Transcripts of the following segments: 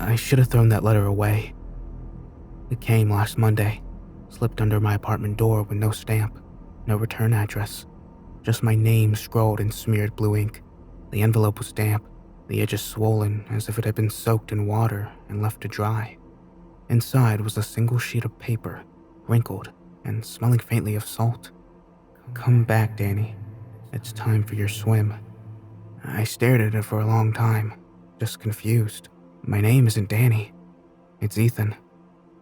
I should have thrown that letter away. It came last Monday, slipped under my apartment door with no stamp, no return address, just my name scrawled in smeared blue ink. The envelope was damp, the edges swollen as if it had been soaked in water and left to dry. Inside was a single sheet of paper, wrinkled and smelling faintly of salt. "Come back, Danny. It's time for your swim." I stared at it for a long time, just confused. My name isn't Danny. It's Ethan.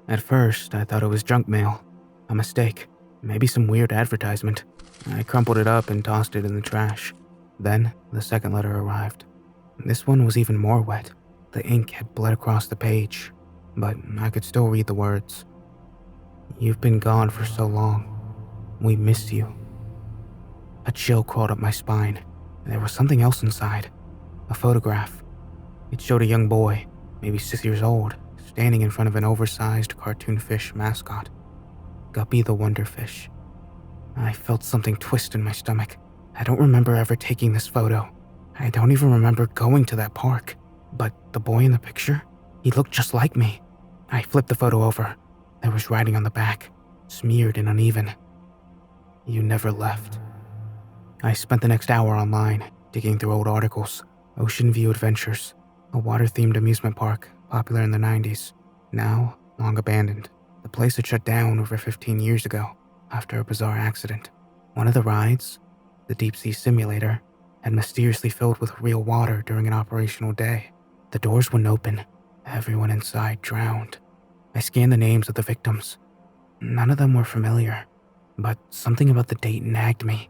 At first, I thought it was junk mail, a mistake, maybe some weird advertisement. I crumpled it up and tossed it in the trash. Then, the second letter arrived. This one was even more wet. The ink had bled across the page, but I could still read the words. "You've been gone for so long. We miss you." A chill crawled up my spine. There was something else inside. A photograph. It showed a young boy, maybe 6 years old, standing in front of an oversized cartoon fish mascot. Guppy the Wonder Fish. I felt something twist in my stomach. I don't remember ever taking this photo. I don't even remember going to that park. But the boy in the picture, he looked just like me. I flipped the photo over. There was writing on the back, smeared and uneven. "You never left." I spent the next hour online, digging through old articles. Ocean View Adventures, a water-themed amusement park popular in the 90s, now long abandoned. The place had shut down over 15 years ago after a bizarre accident. One of the rides, the Deep Sea Simulator, had mysteriously filled with real water during an operational day. The doors wouldn't open. Everyone inside drowned. I scanned the names of the victims. None of them were familiar, but something about the date nagged me.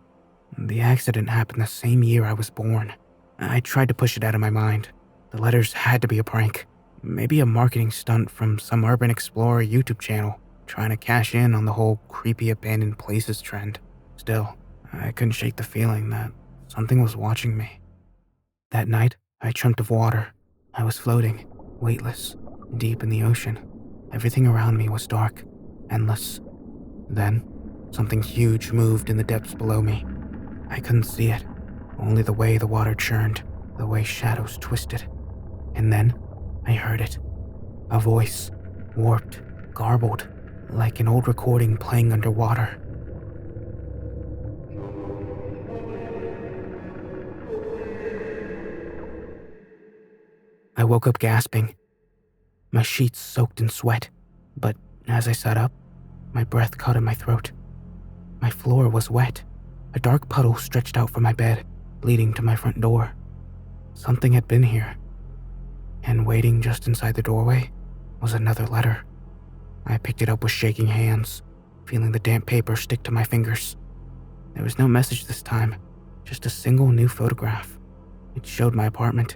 The accident happened the same year I was born. I tried to push it out of my mind. The letters had to be a prank. Maybe a marketing stunt from some urban explorer YouTube channel, trying to cash in on the whole creepy abandoned places trend. Still, I couldn't shake the feeling that something was watching me. That night, I dreamt of water. I was floating, weightless, deep in the ocean. Everything around me was dark, endless. Then, something huge moved in the depths below me. I couldn't see it, only the way the water churned, the way shadows twisted. And then, I heard it. A voice, warped, garbled, like an old recording playing underwater. I woke up gasping, my sheets soaked in sweat, but as I sat up, my breath caught in my throat. My floor was wet. A dark puddle stretched out from my bed, leading to my front door. Something had been here. And waiting just inside the doorway was another letter. I picked it up with shaking hands, feeling the damp paper stick to my fingers. There was no message this time, just a single new photograph. It showed my apartment.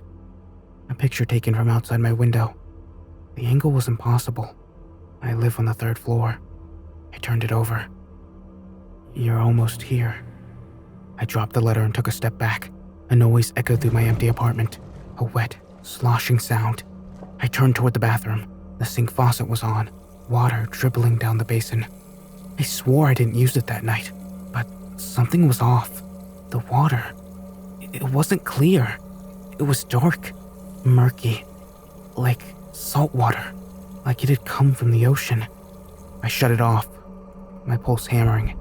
A picture taken from outside my window. The angle was impossible. I live on the 3rd floor. I turned it over. "You're almost here." I dropped the letter and took a step back. A noise echoed through my empty apartment, a wet, sloshing sound. I turned toward the bathroom. The sink faucet was on, water dribbling down the basin. I swore I didn't use it that night, but something was off. The water, it wasn't clear. It was dark, murky, like salt water, like it had come from the ocean. I shut it off, my pulse hammering.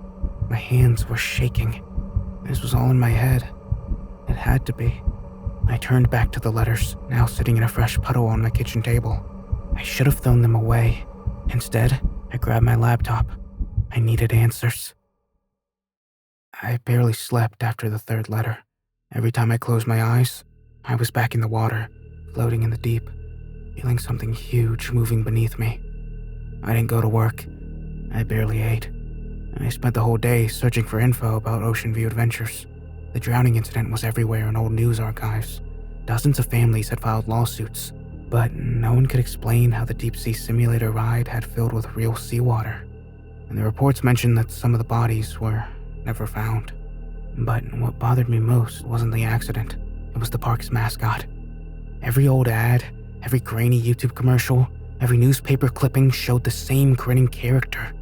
My hands were shaking. This was all in my head. It had to be. I turned back to the letters, now sitting in a fresh puddle on my kitchen table. I should have thrown them away. Instead, I grabbed my laptop. I needed answers. I barely slept after the 3rd letter. Every time I closed my eyes, I was back in the water, floating in the deep, feeling something huge moving beneath me. I didn't go to work. I barely ate. I spent the whole day searching for info about Ocean View Adventures. The drowning incident was everywhere in old news archives. Dozens of families had filed lawsuits, but no one could explain how the Deep Sea Simulator ride had filled with real seawater. And the reports mentioned that some of the bodies were never found. But what bothered me most wasn't the accident. It was the park's mascot. Every old ad, every grainy YouTube commercial, every newspaper clipping showed the same grinning character.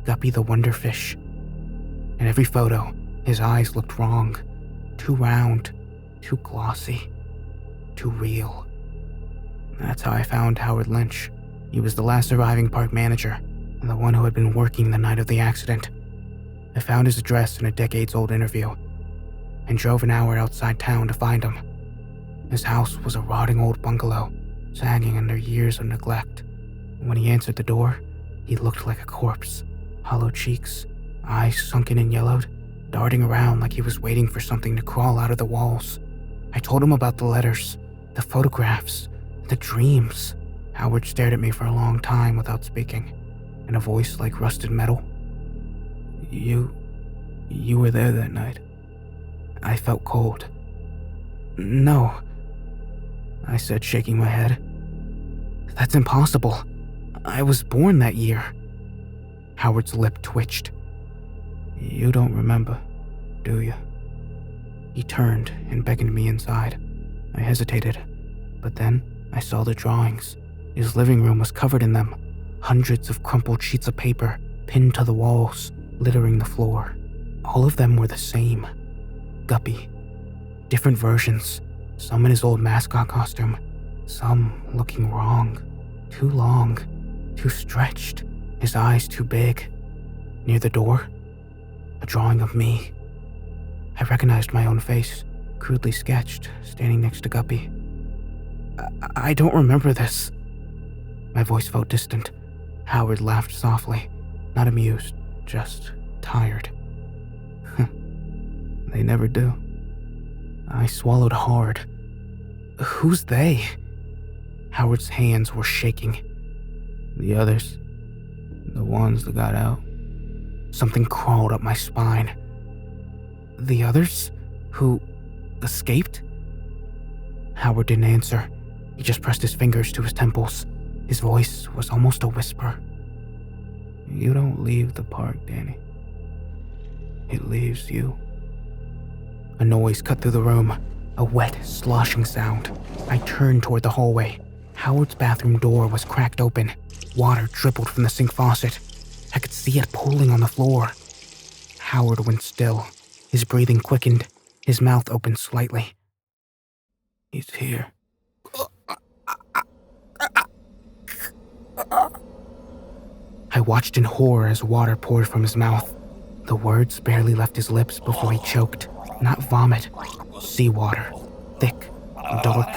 Guppy the Wonder Fish. In every photo, his eyes looked wrong. Too round, too glossy, too real. That's how I found Howard Lynch. He was the last surviving park manager, and the one who had been working the night of the accident. I found his address in a decades-old interview, and drove an hour outside town to find him. His house was a rotting old bungalow, sagging under years of neglect. When he answered the door, he looked like a corpse. Hollow cheeks, eyes sunken and yellowed, darting around like he was waiting for something to crawl out of the walls. I told him about the letters, the photographs, the dreams. Howard stared at me for a long time without speaking, in a voice like rusted metal. You were there that night. I felt cold. No, I said, shaking my head. That's impossible. I was born that year. Howard's lip twitched. You don't remember, do you? He turned and beckoned me inside. I hesitated, but then I saw the drawings. His living room was covered in them. Hundreds of crumpled sheets of paper pinned to the walls, littering the floor. All of them were the same. Guppy. Different versions. Some in his old mascot costume. Some looking wrong. Too long. Too stretched. His eyes too big. Near the door, a drawing of me. I recognized my own face, crudely sketched, standing next to Guppy. I don't remember this. My voice felt distant. Howard laughed softly, not amused, just tired. They never do. I swallowed hard. Who's they? Howard's hands were shaking. The others. The ones that got out. Something crawled up my spine. The others? Who escaped? Howard didn't answer. He just pressed his fingers to his temples. His voice was almost a whisper. You don't leave the park, Danny. It leaves you. A noise cut through the room, a wet, sloshing sound. I turned toward the hallway. Howard's bathroom door was cracked open. Water dribbled from the sink faucet. I could see it pooling on the floor. Howard went still. His breathing quickened. His mouth opened slightly. He's here. I watched in horror as water poured from his mouth. The words barely left his lips before he choked. Not vomit. Seawater. Thick. Dark.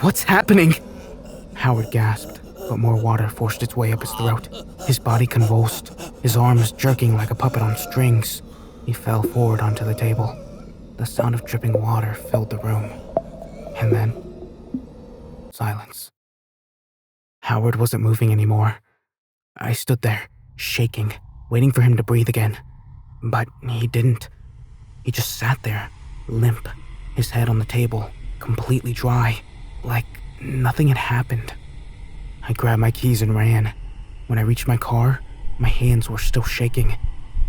What's happening? Howard gasped, but more water forced its way up his throat. His body convulsed, his arms jerking like a puppet on strings. He fell forward onto the table. The sound of dripping water filled the room. And then, silence. Howard wasn't moving anymore. I stood there, shaking, waiting for him to breathe again. But he didn't. He just sat there, limp, his head on the table, completely dry, like nothing had happened. I grabbed my keys and ran. When I reached my car, my hands were still shaking.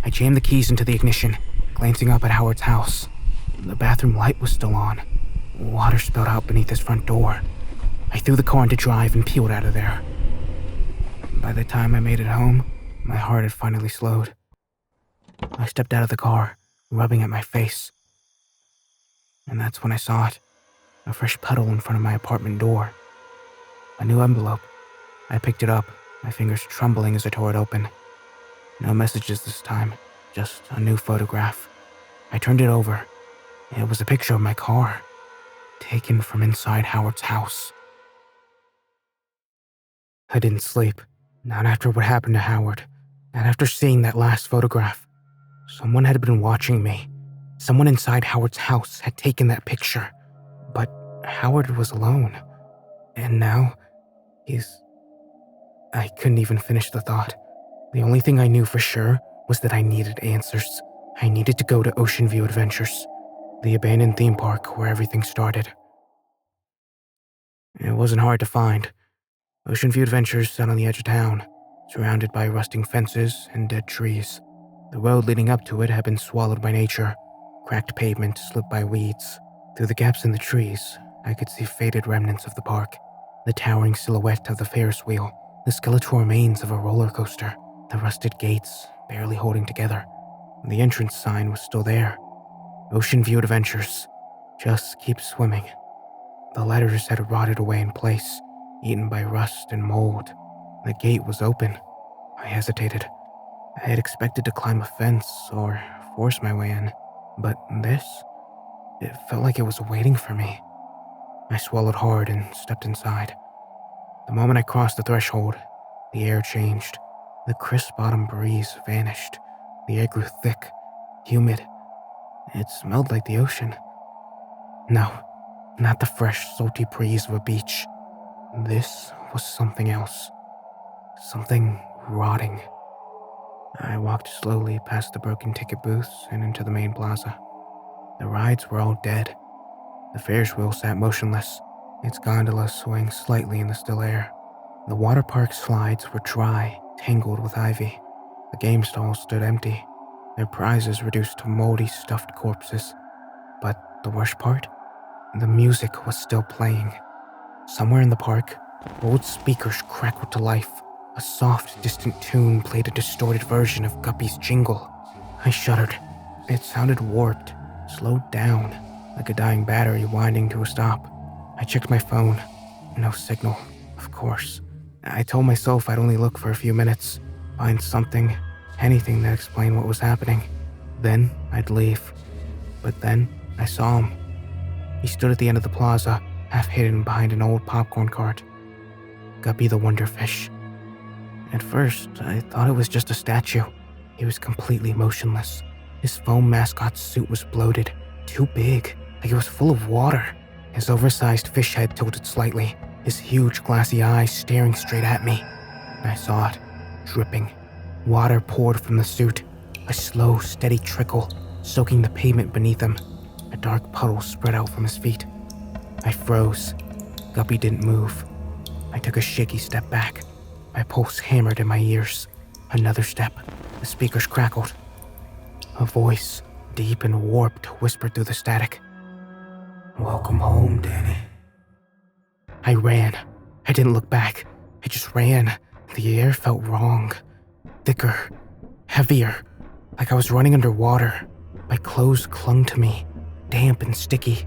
I jammed the keys into the ignition, glancing up at Howard's house. The bathroom light was still on. Water spilled out beneath his front door. I threw the car into drive and peeled out of there. By the time I made it home, my heart had finally slowed. I stepped out of the car, rubbing at my face. And that's when I saw it. A fresh puddle in front of my apartment door. A new envelope. I picked it up, my fingers trembling as I tore it open. No messages this time, just a new photograph. I turned it over. It was a picture of my car, taken from inside Howard's house. I didn't sleep, not after what happened to Howard, not after seeing that last photograph. Someone had been watching me. Someone inside Howard's house had taken that picture. But Howard was alone. And now, I couldn't even finish the thought. The only thing I knew for sure was that I needed answers. I needed to go to Ocean View Adventures, the abandoned theme park where everything started. It wasn't hard to find. Ocean View Adventures sat on the edge of town, surrounded by rusting fences and dead trees. The road leading up to it had been swallowed by nature, cracked pavement slipped by weeds. Through the gaps in the trees, I could see faded remnants of the park, the towering silhouette of the Ferris wheel, the skeletal remains of a roller coaster, the rusted gates barely holding together. The entrance sign was still there. Ocean View Adventures. Just keep swimming. The letters had rotted away in place, eaten by rust and mold. The gate was open. I hesitated. I had expected to climb a fence or force my way in, but this, it felt like it was waiting for me. I swallowed hard and stepped inside. The moment I crossed the threshold, the air changed. The crisp autumn breeze vanished. The air grew thick, humid. It smelled like the ocean. No, not the fresh, salty breeze of a beach. This was something else. Something rotting. I walked slowly past the broken ticket booths and into the main plaza. The rides were all dead. The Ferris wheel sat motionless, its gondola swaying slightly in the still air. The water park slides were dry, tangled with ivy. The game stalls stood empty, their prizes reduced to moldy stuffed corpses. But the worst part? The music was still playing. Somewhere in the park, old speakers crackled to life. A soft, distant tune played a distorted version of Guppy's jingle. I shuddered. It sounded warped, slowed down, like a dying battery winding to a stop. I checked my phone. No signal, of course. I told myself I'd only look for a few minutes, find something, anything that explained what was happening. Then I'd leave. But then I saw him. He stood at the end of the plaza, half hidden behind an old popcorn cart. Guppy the Wonderfish. At first, I thought it was just a statue. He was completely motionless. His foam mascot's suit was bloated, too big, like it was full of water. His oversized fish head tilted slightly, his huge glassy eyes staring straight at me. I saw it, dripping. Water poured from the suit, a slow, steady trickle, soaking the pavement beneath him. A dark puddle spread out from his feet. I froze. Guppy didn't move. I took a shaky step back. My pulse hammered in my ears. Another step. The speakers crackled. A voice, deep and warped, whispered through the static. "Welcome home, Danny." I ran. I didn't look back. I just ran. The air felt wrong. Thicker. Heavier. Like I was running underwater. My clothes clung to me. Damp and sticky.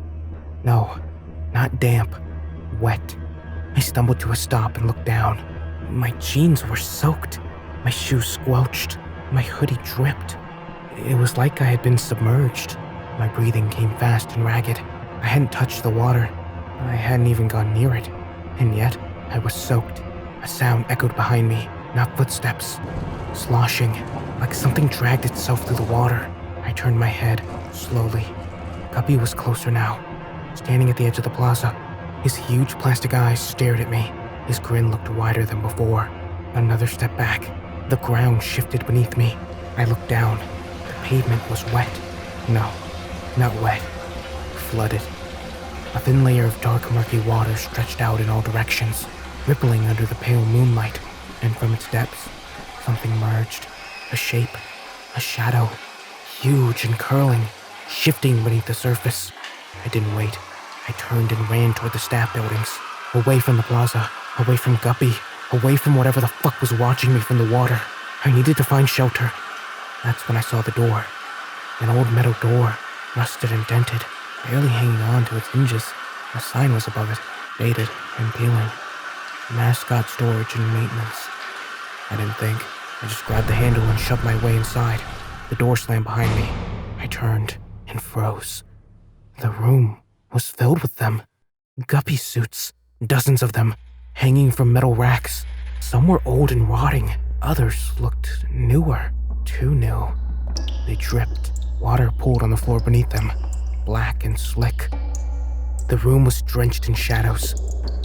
No, not damp. Wet. I stumbled to a stop and looked down. My jeans were soaked. My shoes squelched. My hoodie dripped. It was like I had been submerged. My breathing came fast and ragged. I hadn't touched the water. I hadn't even gone near it. And yet, I was soaked. A sound echoed behind me, not footsteps. Sloshing, like something dragged itself through the water. I turned my head, slowly. Guppy was closer now, standing at the edge of the plaza. His huge plastic eyes stared at me. His grin looked wider than before. Another step back. The ground shifted beneath me. I looked down. The pavement was wet. No, not wet. Flooded. A thin layer of dark, murky water stretched out in all directions, rippling under the pale moonlight, and from its depths, something emerged. A shape, a shadow, huge and curling, shifting beneath the surface. I didn't wait. I turned and ran toward the staff buildings, away from the plaza, away from Guppy, away from whatever the fuck was watching me from the water. I needed to find shelter. That's when I saw the door. An old metal door, rusted and dented, barely hanging on to its hinges. A sign was above it, faded and peeling. Mascot storage and maintenance. I didn't think. I just grabbed the handle and shoved my way inside. The door slammed behind me. I turned and froze. The room was filled with them. Guppy suits, dozens of them, hanging from metal racks. Some were old and rotting. Others looked newer, too new. They dripped. Water pooled on the floor beneath them, black and slick. The room was drenched in shadows.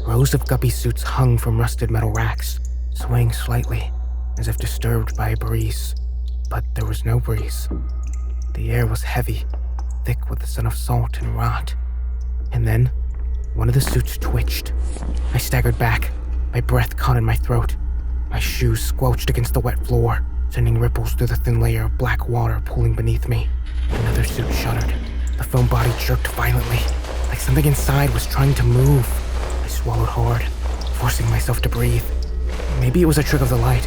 Rows of Guppy suits hung from rusted metal racks, swaying slightly, as if disturbed by a breeze. But there was no breeze. The air was heavy, thick with the scent of salt and rot. And then, one of the suits twitched. I staggered back, my breath caught in my throat. My shoes squelched against the wet floor, sending ripples through the thin layer of black water pooling beneath me. Another suit shuddered. The foam body jerked violently, like something inside was trying to move. I swallowed hard, forcing myself to breathe. Maybe it was a trick of the light.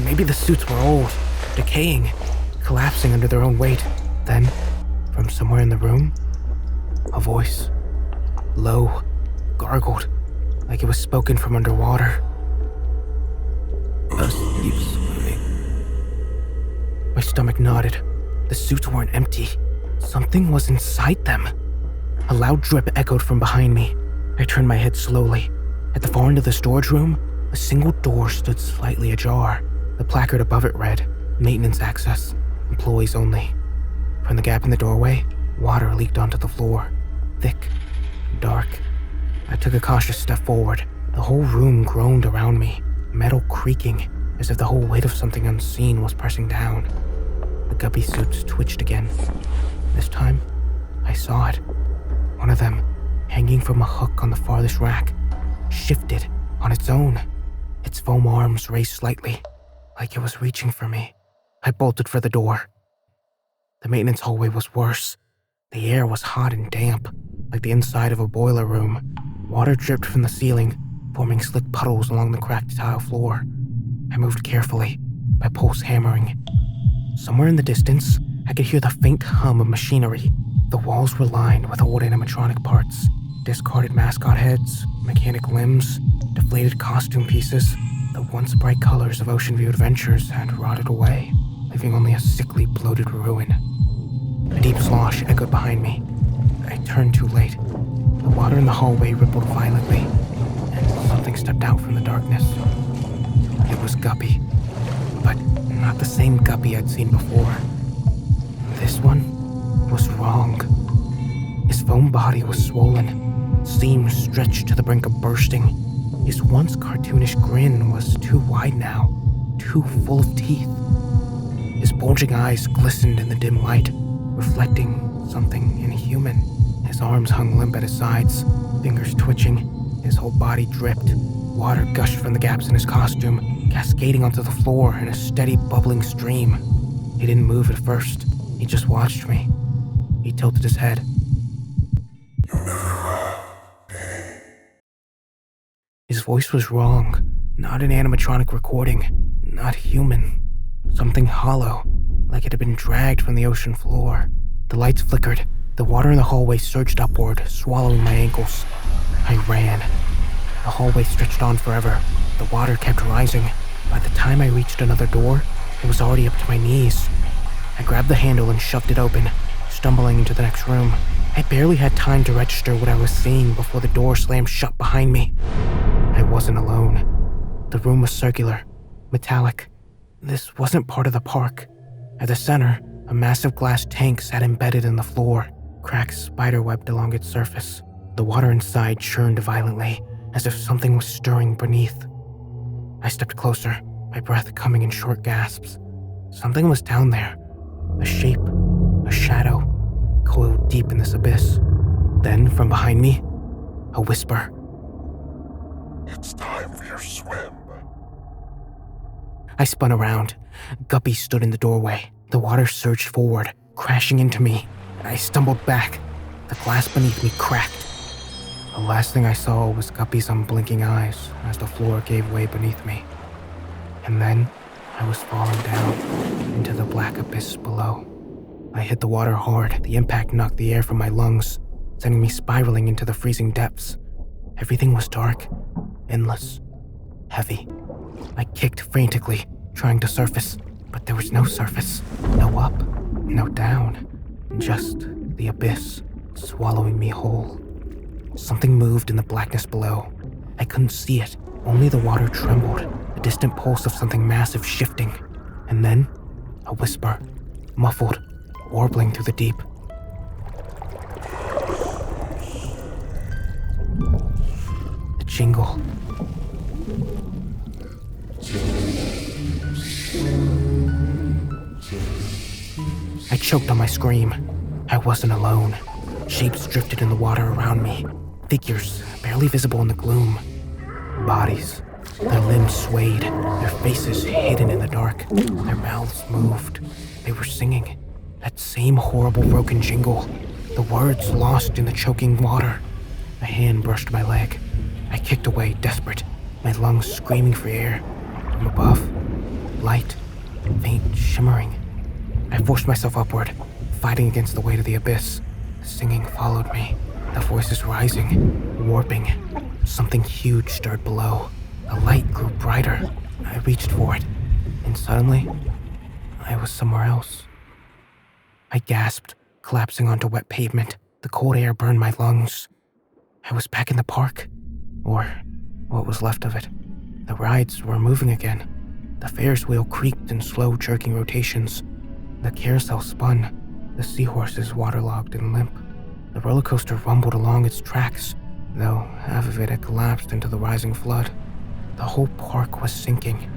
Maybe the suits were old, decaying, collapsing under their own weight. Then, from somewhere in the room, a voice. Low, gargled, like it was spoken from underwater. "Us keep swimming." My stomach nodded. The suits weren't empty. Something was inside them. A loud drip echoed from behind me. I turned my head slowly. At the far end of the storage room, a single door stood slightly ajar. The placard above it read, "Maintenance access. Employees only." From the gap in the doorway, water leaked onto the floor. Thick, dark. I took a cautious step forward. The whole room groaned around me, metal creaking, as if the whole weight of something unseen was pressing down. The guppy suits twitched again. This time, I saw it. One of them, hanging from a hook on the farthest rack, shifted on its own. Its foam arms raised slightly, like it was reaching for me. I bolted for the door. The maintenance hallway was worse. The air was hot and damp, like the inside of a boiler room. Water dripped from the ceiling, forming slick puddles along the cracked tile floor. I moved carefully, my pulse hammering. Somewhere in the distance, I could hear the faint hum of machinery. The walls were lined with old animatronic parts, discarded mascot heads, mechanic limbs, deflated costume pieces. The once bright colors of Ocean View Adventures had rotted away, leaving only a sickly, bloated ruin. A deep slosh echoed behind me. I turned too late. The water in the hallway rippled violently, and something stepped out from the darkness. It was Guppy, but not the same Guppy I'd seen before. This one was wrong. His foam body was swollen, seams stretched to the brink of bursting. His once cartoonish grin was too wide now, too full of teeth. His bulging eyes glistened in the dim light, reflecting something inhuman. His arms hung limp at his sides, fingers twitching. His whole body dripped. Water gushed from the gaps in his costume, cascading onto the floor in a steady, bubbling stream. He didn't move at first. He just watched me. He tilted his head. "You'll never laugh, Danny." His voice was wrong. Not an animatronic recording. Not human. Something hollow, like it had been dragged from the ocean floor. The lights flickered. The water in the hallway surged upward, swallowing my ankles. I ran. The hallway stretched on forever. The water kept rising. By the time I reached another door, it was already up to my knees. I grabbed the handle and shoved it open, stumbling into the next room. I barely had time to register what I was seeing before the door slammed shut behind me. I wasn't alone. The room was circular, metallic. This wasn't part of the park. At the center, a massive glass tank sat embedded in the floor, cracks spiderwebbed along its surface. The water inside churned violently, as if something was stirring beneath. I stepped closer, my breath coming in short gasps. Something was down there. A shape, a shadow, coiled deep in this abyss. Then, from behind me, a whisper. "It's time for your swim." I spun around. Guppy stood in the doorway. The water surged forward, crashing into me. I stumbled back. The glass beneath me cracked. The last thing I saw was Guppy's unblinking eyes as the floor gave way beneath me. And then I was falling down into the black abyss below. I hit the water hard. The impact knocked the air from my lungs, sending me spiraling into the freezing depths. Everything was dark, endless, heavy. I kicked frantically, trying to surface, but there was no surface. No up, no down. Just the abyss, swallowing me whole. Something moved in the blackness below. I couldn't see it. Only the water trembled, a distant pulse of something massive shifting. And then, a whisper, muffled, warbling through the deep. A jingle. I choked on my scream. I wasn't alone. Shapes drifted in the water around me. Figures, barely visible in the gloom. Bodies. Their limbs swayed, their faces hidden in the dark. Their mouths moved. They were singing. That same horrible broken jingle. The words lost in the choking water. A hand brushed my leg. I kicked away, desperate, my lungs screaming for air. From above, light, faint, shimmering. I forced myself upward, fighting against the weight of the abyss. The singing followed me. The voices rising, warping. Something huge stirred below. The light grew brighter. I reached for it, and suddenly, I was somewhere else. I gasped, collapsing onto wet pavement. The cold air burned my lungs. I was back in the park, or what was left of it. The rides were moving again. The Ferris wheel creaked in slow, jerking rotations. The carousel spun, the seahorses waterlogged and limp. The roller coaster rumbled along its tracks, though half of it had collapsed into the rising flood. The whole park was sinking.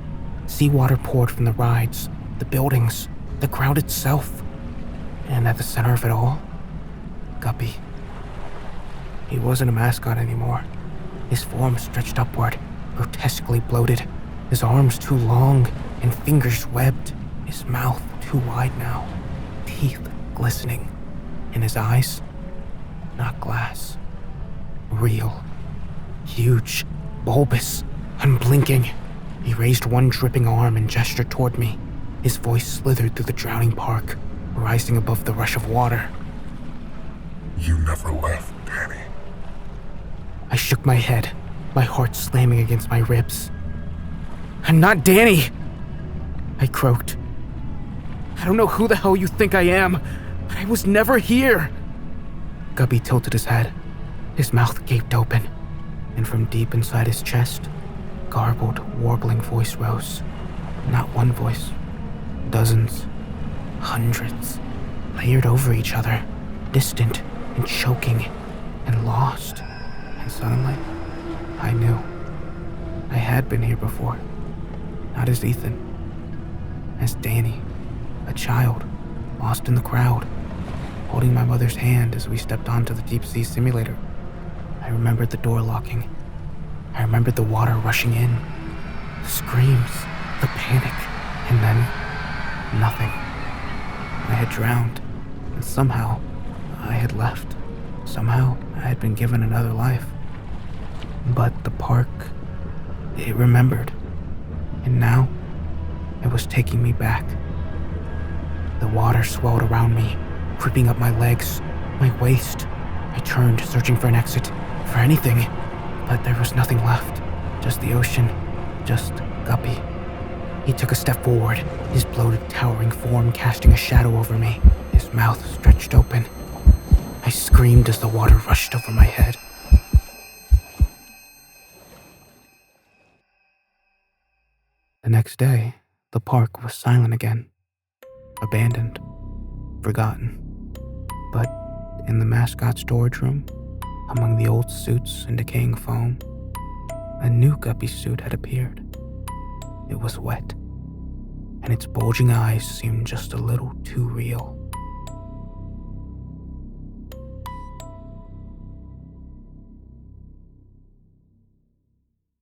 Seawater poured from the rides, the buildings, the ground itself. And at the center of it all, Guppy. He wasn't a mascot anymore. His form stretched upward, grotesquely bloated, his arms too long and fingers webbed, his mouth too wide now, teeth glistening, and his eyes, not glass, real, huge, bulbous, unblinking. He raised one dripping arm and gestured toward me. His voice slithered through the drowning park, rising above the rush of water. You never left, Danny. I shook my head, my heart slamming against my ribs. I'm not Danny! I croaked. I don't know who the hell you think I am, but I was never here! Guppy tilted his head. His mouth gaped open, and from deep inside his chest, garbled, warbling voice rose. Not one voice. Dozens. Hundreds. Layered over each other, distant and choking and lost. And suddenly, I knew. I had been here before. Not as Ethan. As Danny. A child, lost in the crowd, holding my mother's hand as we stepped onto the deep sea simulator. I remembered the door locking. I remembered the water rushing in. The screams, the panic, and then nothing. I had drowned, and somehow I had left. Somehow I had been given another life. But the park, it remembered. And now it was taking me back. The water swelled around me, creeping up my legs, my waist. I turned, searching for an exit, for anything, but there was nothing left. Just the ocean, just Guppy. He took a step forward, his bloated, towering form casting a shadow over me, his mouth stretched open. I screamed as the water rushed over my head. The next day, the park was silent again. Abandoned. Forgotten. But in the mascot storage room, among the old suits and decaying foam, a new Guppy suit had appeared. It was wet, and its bulging eyes seemed just a little too real.